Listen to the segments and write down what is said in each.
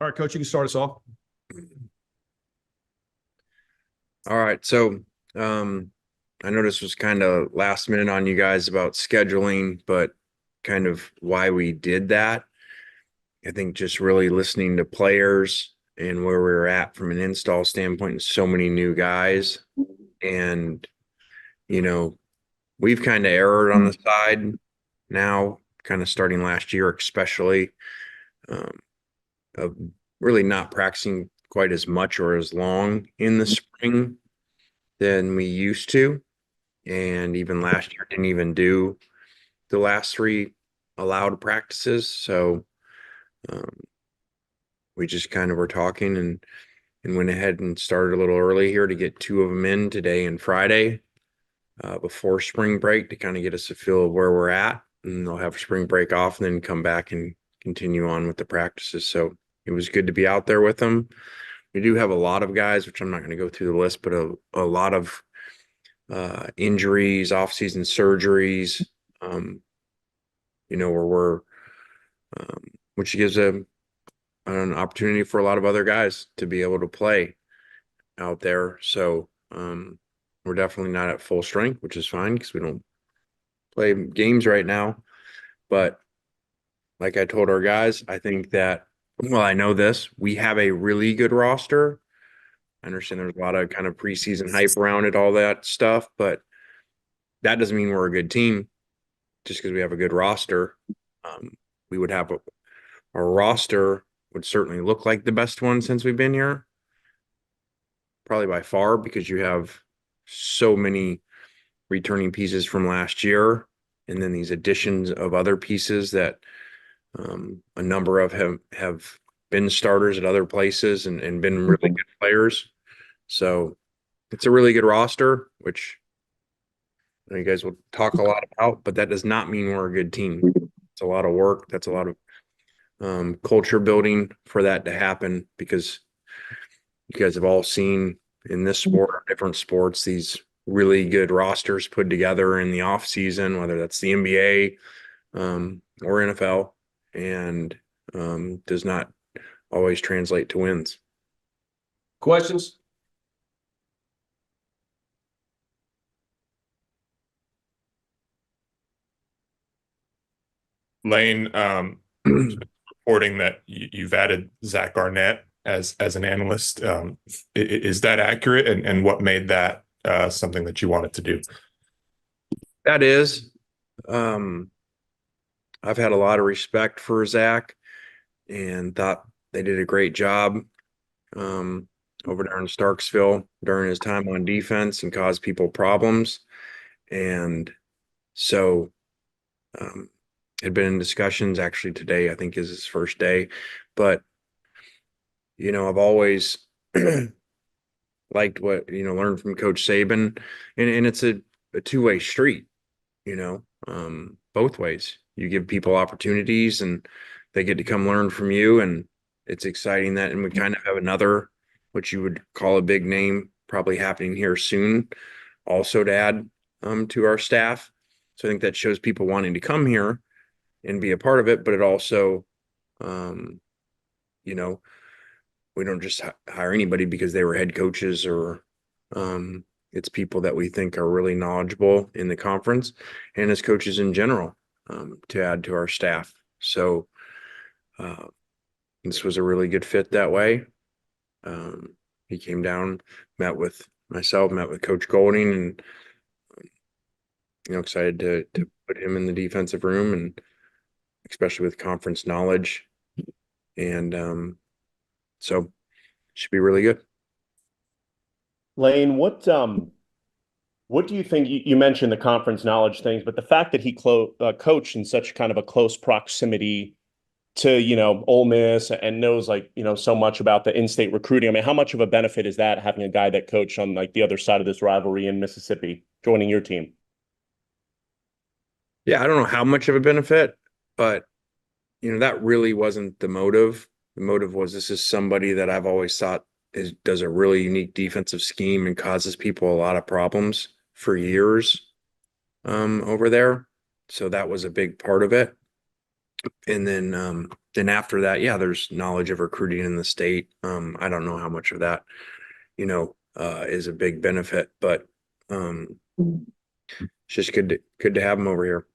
All right, Coach, you can start us off. All right. So, I know this was kind of last minute on you guys about scheduling, but kind of why we did that. I think just really listening to players and where we were at from an install standpoint and so many new guys. And, you know, we've kind of erred on the side now, kind of starting last year, especially um, of really not practicing quite as much or as long in the spring than we used to. And even last year didn't even do the last three allowed practices. So um, we just kind of were talking and went ahead and started a little early here to get two of them in today and Friday before spring break to kind of get us a feel of where we're at. And they'll have spring break off and then come back and continue on with the practices. So it was good to be out there with them. We do have a lot of guys, which I'm not going to go through the list, but a lot of injuries, off-season surgeries, um, where we're, um, which gives an opportunity for a lot of other guys to be able to play out there. So we're definitely not at full strength, which is fine because we don't play games right now. But like I told our guys, I think that, well, I know this, we have a really good roster. I understand there's a lot of kind of preseason hype around it, all that stuff, but that doesn't mean we're a good team just because we have a good roster. We would have our roster would certainly look like the best one since we've been here, probably by far, because you have so many returning pieces from last year, and then these additions of other pieces that a number of have been starters at other places and been really good players. So it's a really good roster, which you guys will talk a lot about, but that does not mean we're a good team. It's a lot of work. That's a lot of culture building for that to happen because you guys have all seen in this sport or different sports these really good rosters put together in the off season, whether that's the NBA or NFL, and does not always translate to wins. Questions? Lane, reporting that you've added Zach Arnett as an analyst. Is that accurate? And what made that something that you wanted to do? That is, um, I've had a lot of respect for Zach and thought they did a great job um, over there in Starksville during his time on defense and caused people problems. And so had been in discussions actually today, I think is his first day. But, I've always liked what, learned from Coach Saban. And it's a two-way street, both ways. You give people opportunities and they get to come learn from you. And it's exciting that, and we kind of have another, what you would call a big name, probably happening here soon, also to add to our staff. So I think that shows people wanting to come here and be a part of it, but it also, um, you know, we don't just hire anybody because they were head coaches or um, it's people that we think are really knowledgeable in the conference and as coaches in general to add to our staff. So uh, this was a really good fit that way. He came down, met with myself, met with Coach Golding, and excited to put him in the defensive room, and especially with conference knowledge, and so should be really good. Lane, what do you think? You mentioned the conference knowledge things, but the fact that he coached in such kind of a close proximity to, Ole Miss and knows so much about the in-state recruiting. I mean, how much of a benefit is that having a guy that coached on like the other side of this rivalry in Mississippi joining your team? Yeah, I don't know how much of a benefit, but that really wasn't the motive. The motive was this is somebody that I've always thought does a really unique defensive scheme and causes people a lot of problems for years over there. So that was a big part of it. And then then after that, yeah, there's knowledge of recruiting in the state. I don't know how much of that, is a big benefit, but it's just good to have them over here.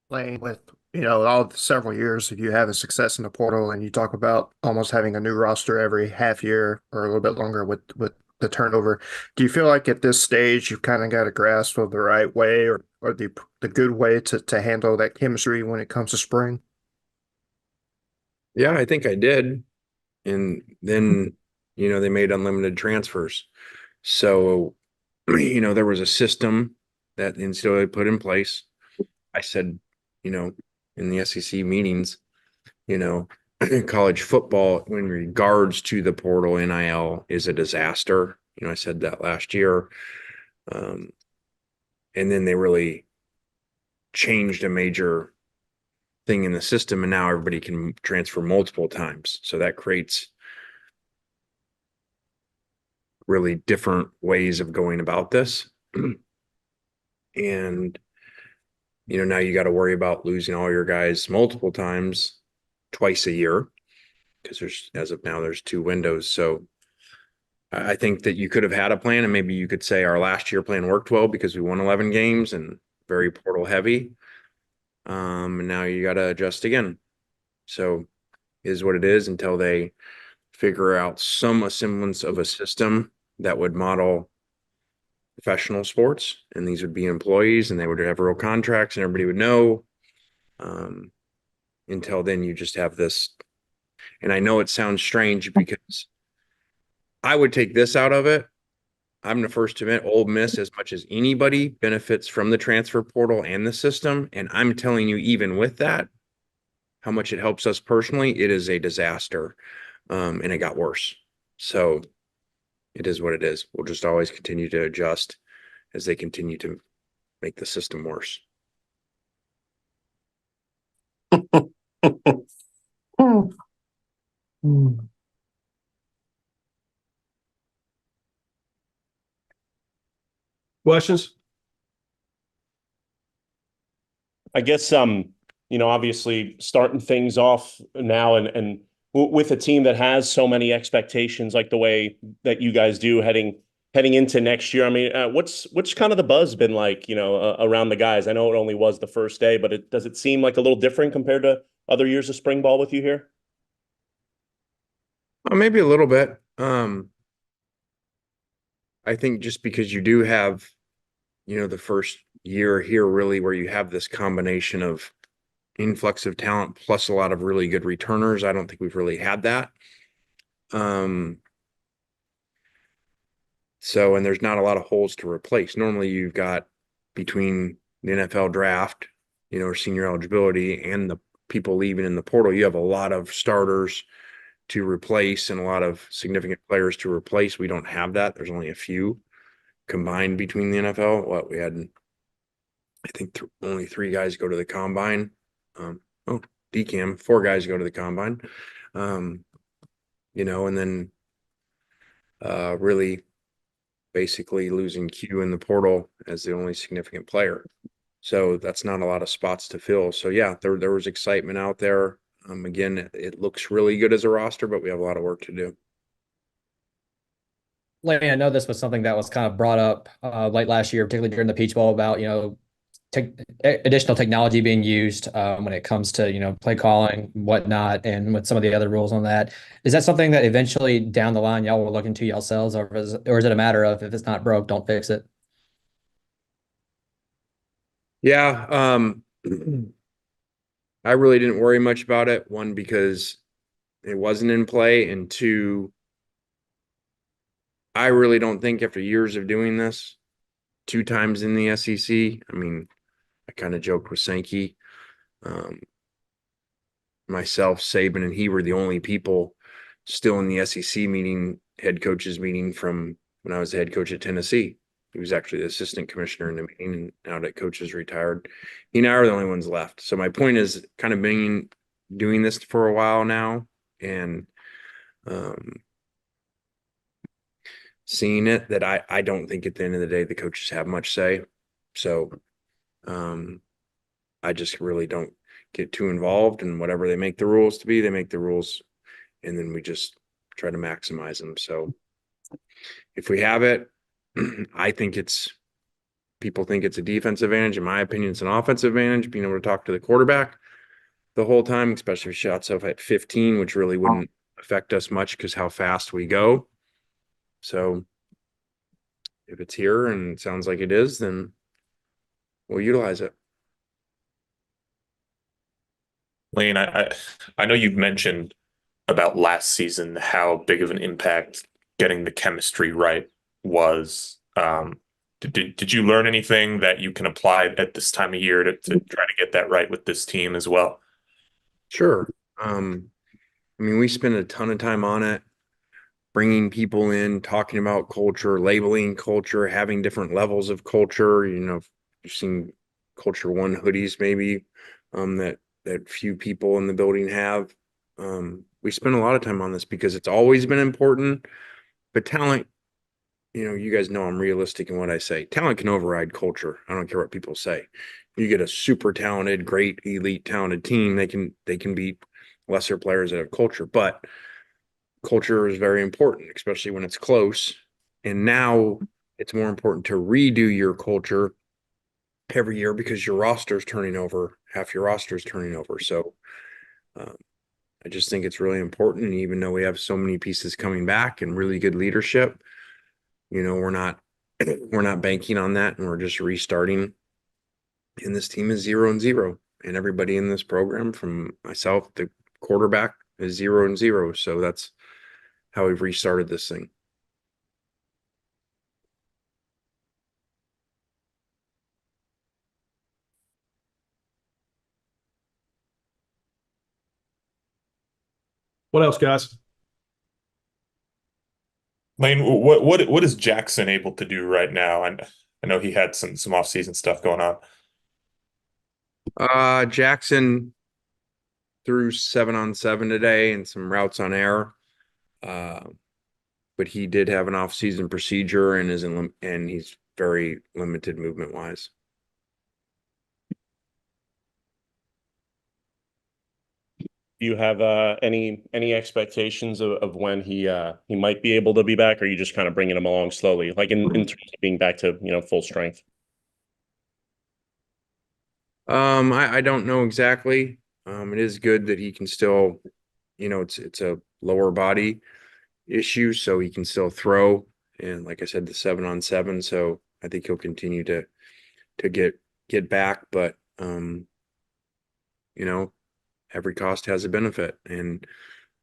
Lane, with all the several years of you having success in the portal, and you talk about almost having a new roster every half year or a little bit longer with the turnover. Do you feel like at this stage you've kind of got a grasp of the right way or the good way to handle that chemistry when it comes to spring? Yeah, I think I did. And then, they made unlimited transfers. So, there was a system that NCAA put in place. I said, in the SEC meetings, you know, college football in regards to the portal NIL is a disaster. I said that last year. And then they really changed a major thing in the system, and now everybody can transfer multiple times. So that creates really different ways of going about this. And, now you got to worry about losing all your guys multiple times twice a year because as of now, there's 2 windows. So I think that you could have had a plan, and maybe you could say our last year plan worked well because we won 11 games and very portal heavy. And now you got to adjust again. So is what it is until they figure out some semblance of a system that would model professional sports, and these would be employees and they would have real contracts and everybody would know. Until then, you just have this. And I know it sounds strange because I would take this out of it. I'm the first to admit Ole Miss, as much as anybody, benefits from the transfer portal and the system. And I'm telling you, even with that, how much it helps us personally, it is a disaster. And it got worse. So it is what it is. We'll just always continue to adjust as they continue to make the system worse. Questions? I guess obviously starting things off now and with a team that has so many expectations, like the way that you guys do heading into next year. I mean, what's kind of the buzz been like, around the guys? I know it only was the first day, but does it seem like a little different compared to other years of spring ball with you here? Maybe a little bit. I think just because you do have, the first year here really where you have this combination of influx of talent plus a lot of really good returners. I don't think we've really had that. So, and there's not a lot of holes to replace. Normally you've got between the NFL draft, or senior eligibility and the people leaving in the portal, you have a lot of starters to replace and a lot of significant players to replace. We don't have that. There's only a few combined between the NFL. We had, I think only 3 guys go to the combine. DCAM, 4 guys go to the combine. And then really basically losing Q in the portal as the only significant player. So that's not a lot of spots to fill. So yeah, there was excitement out there. Again, it looks really good as a roster, but we have a lot of work to do. Lane, I know this was something that was kind of brought up late last year, particularly during the Peach Bowl, about additional technology being used when it comes to play calling, whatnot, and with some of the other rules on that. Is that something that eventually down the line y'all will look into yourselves, or is it a matter of if it's not broke, don't fix it? Yeah, I really didn't worry much about it. 1, because it wasn't in play, and 2, I really don't think after years of doing this 2 times in the SEC, I mean, I kind of joked with Sankey. Myself, Saban, and he were the only people still in the SEC head coaches meeting from when I was the head coach at Tennessee. He was actually the assistant commissioner in the meeting, and now that coach is retired, he and I are the only ones left. So my point is kind of doing this for a while now, and seeing it that I don't think at the end of the day the coaches have much say. So I just really don't get too involved in whatever they make the rules to be. They make the rules, and then we just try to maximize them. So if we have it, I think people think it's a defensive advantage. In my opinion, it's an offensive advantage, being able to talk to the quarterback the whole time, especially if shots up at 15, which really wouldn't affect us much because how fast we go. So if it's here and it sounds like it is, then we'll utilize it. Lane, I know you've mentioned about last season how big of an impact getting the chemistry right was. Did you learn anything that you can apply at this time of year to try to get that right with this team as well? Sure. I mean, we spend a ton of time on it, bringing people in, talking about culture, labeling culture, having different levels of culture. You know, you've seen Culture One hoodies maybe that few people in the building have. We spend a lot of time on this because it's always been important, but talent, you know, you guys know I'm realistic in what I say. Talent can override culture. I don't care what people say. You get a super talented, great, elite, talented team, they can beat lesser players that have culture, but culture is very important, especially when it's close. And now it's more important to redo your culture every year because your roster's turning over, half your roster's turning over. So I just think it's really important. And even though we have so many pieces coming back and really good leadership, you know, we're not banking on that, and we're just restarting. And this team is 0-0, and everybody in this program, from myself to quarterback, is 0-0. So that's how we've restarted this thing. What else, guys? Lane, what is Jackson able to do right now? And I know he had some off-season stuff going on. Jackson threw 7-on-7 today and some routes on air. But he did have an off-season procedure and and he's very limited movement wise. Do you have any expectations of when he might be able to be back, or are you just kind of bringing him along slowly, like in terms of being back to, you know, full strength? I don't know exactly. It is good that he can still, you know, it's a lower body issue, so he can still throw. And like I said, the 7-on-7, so I think he'll continue to get back. But you know, every cost has a benefit, and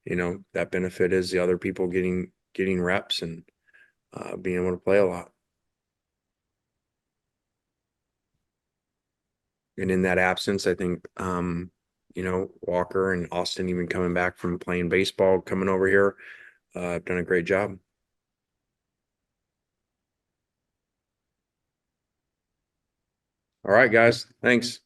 you know that benefit is the other people getting reps and being able to play a lot. And in that absence, I think you know, Walker and Austin, even coming back from playing baseball, coming over here, have done a great job. All right, guys. Thanks.